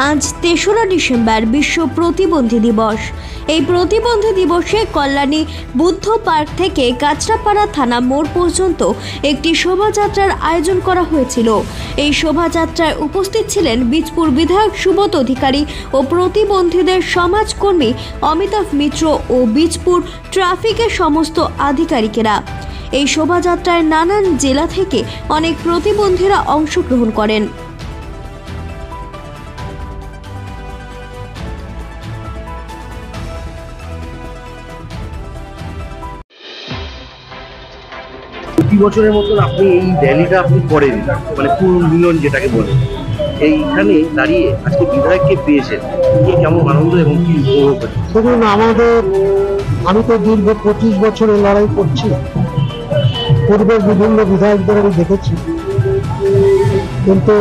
আজ ৩রা ডিসেম্বর বিশ্ব প্রতিবন্ধী দিবস। এই প্রতিবন্ধী দিবসে কল্যাণী বুদ্ধ পার্ক থেকে কাঁচরাপাড়া থানা মোড় পর্যন্ত একটি শোভাযাত্রার আয়োজন করা হয়েছিল। এই শোভাযাত্রায় উপস্থিত ছিলেন বীজপুর বিধায়ক সুবোধ অধিকারী ও প্রতিবন্ধীদের সমাজকর্মী অমিতাভ মিত্র ও বীজপুর ট্রাফিকের সমস্ত আধিকারিকেরা। এই শোভাযাত্রায় নানান জেলা থেকে অনেক প্রতিবন্ধীরা অংশগ্রহণ করেন। প্রতি বছরের মতন আপনি এই র্যালিটা আপনি করেন, মানে পুনর্মিলন যেটাকে বলে, এইখানে দাঁড়িয়ে আজকে বিধায়ককে পেয়েছেন, কি কেমন আনন্দ এবং কি উপভোগ হচ্ছে? দেখুন, আমি তো দীর্ঘ 25 বছরে লড়াই করছি। পূর্বের বিভিন্ন বিধায়কদের আমি দেখেছি, কিন্তু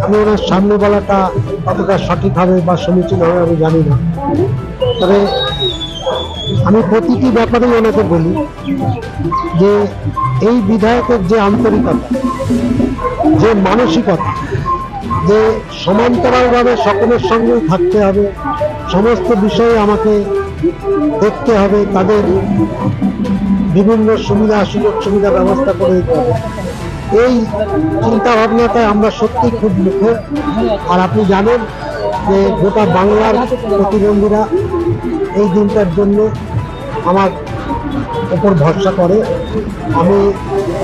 আমি ওনার সামনে বলাটা কতটা সঠিক হবে বা সমীচীন হবে আমি জানি না। তবে আমি প্রতিটি ব্যাপারেই ওনাকে বলি যে এই বিধায়কের যে আন্তরিকতা, যে মানসিকতা, যে সমান্তরালভাবে সকলের সঙ্গেই থাকতে হবে, সমস্ত বিষয়ে আমাকে দেখতে হবে, তাদের বিভিন্ন সুযোগ সুবিধা ব্যবস্থা করে দিতে হবে, এই চিন্তা ভাবনাটায় আমরা সত্যি খুব মুখে। আর আপনি জানেন যে গোটা বাংলার প্রতিবন্ধীরা এই দিনটার জন্য আমার উপর ভরসা করে। আমি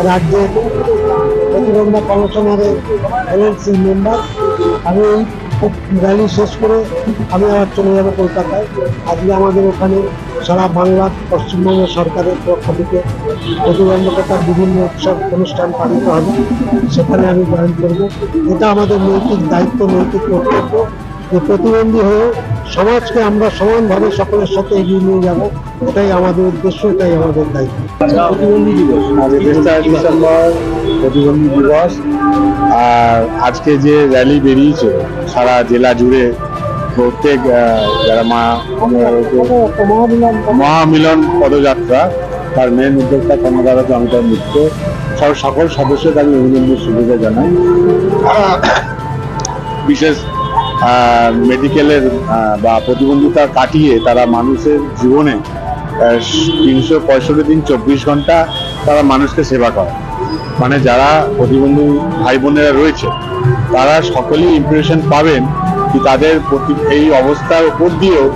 রাজ্যের প্রতিবন্ধী কমিশনারের এলএলসি মেম্বার। আমি এই র্যালি শেষ করে আমি আবার চলে যাবো কলকাতায়। আজকে আমাদের ওখানে সারা বাংলার পশ্চিমবঙ্গ সরকারের পক্ষ থেকে প্রতিবন্ধকতার বিভিন্ন উৎসব অনুষ্ঠান পালিত হবে, সেখানে আমি জয়েন করব। এটা আমাদের নৈতিক দায়িত্ব, নৈতিক কর্তব্য যে প্রতিবন্ধী হয়েও সমাজকে আমরা সমানভাবে সকলের সাথে এগিয়ে নিয়ে যাব। এটাই আমাদের উদ্দেশ্য, এটাই আমাদের দায়িত্ব। প্রতিবন্ধী দিবস, ৩রা ডিসেম্বর প্রতিবন্ধী দিবস। আর আজকে যে র্যালি বেরিয়েছে সারা জেলা জুড়ে, প্রত্যেক যারা মহামিলন পদযাত্রা, তার মেন উদ্যোক্তা কর্মকর্তা অমিতাভ মিত্র সকল সদস্যকে আমি অভিনন্দন শুভেচ্ছা জানাই। বিশেষ মেডিকেলের বা প্রতিবন্ধিতা কাটিয়ে তারা মানুষের জীবনে 365 দিন 24 ঘন্টা তারা মানুষকে সেবা করে। মানে যারা প্রতিবন্ধী ভাই বোনেরা রয়েছে তারা সকলেই ইমপ্রেশন পাবেন কি তাদের এই অবস্থার উপর দিয়েও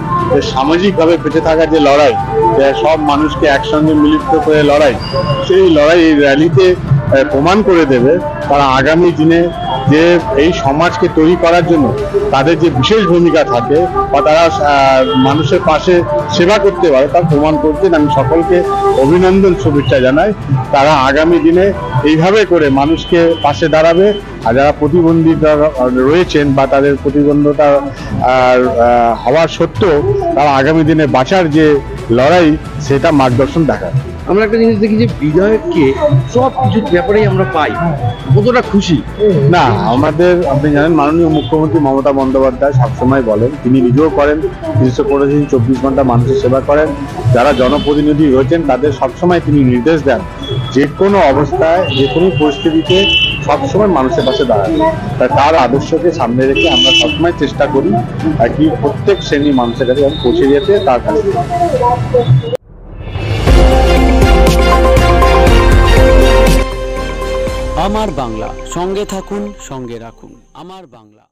সামাজিকভাবে বেঁচে থাকার যে লড়াই, সব মানুষকে একসঙ্গে মিলিত করে লড়াই, সেই লড়াই এই র্যালিতে প্রমাণ করে দেবে তারা আগামী দিনে যে এই সমাজকে তৈরি করার জন্য তাদের যে বিশেষ ভূমিকা থাকে বা তারা মানুষের পাশে সেবা করতে পারে তার প্রমাণ করতে আমি সকলকে অভিনন্দন শুভেচ্ছা জানাই। তারা আগামী দিনে এইভাবে করে মানুষকে পাশে দাঁড়াবে। আর যারা প্রতিবন্ধী রয়েছেন বা তাদের প্রতিবন্ধতা হওয়ার সত্ত্বেও তারা আগামী দিনে বাঁচার যে লড়াই সেটা মার্গদর্শন দেখায়। আমরা একটা জিনিস দেখি যে বিধায়ককে সব কিছুর ব্যাপারেই আমরা পাই, কতটা খুশি না আমাদের। আপনি জানেন মাননীয় মুখ্যমন্ত্রী মমতা বন্দ্যোপাধ্যায় সবসময় বলেন, তিনি নিজেও করেন, 365 ঘন্টা মানুষের সেবা করেন। যারা জনপ্রতিনিধি রয়েছেন তাদের সবসময় তিনি নির্দেশ দেন যে কোনো অবস্থায় যে কোনো পরিস্থিতিতে সবসময় মানুষের পাশে দাঁড়ান। তার আদর্শকে সামনে রেখে আমরা সবসময় চেষ্টা করি আর কি প্রত্যেক শ্রেণীর মানুষের কাছে পৌঁছে যেতে তার কাছে। আমার বাংলা, সঙ্গে থাকুন, সঙ্গে রাখুন আমার বাংলা।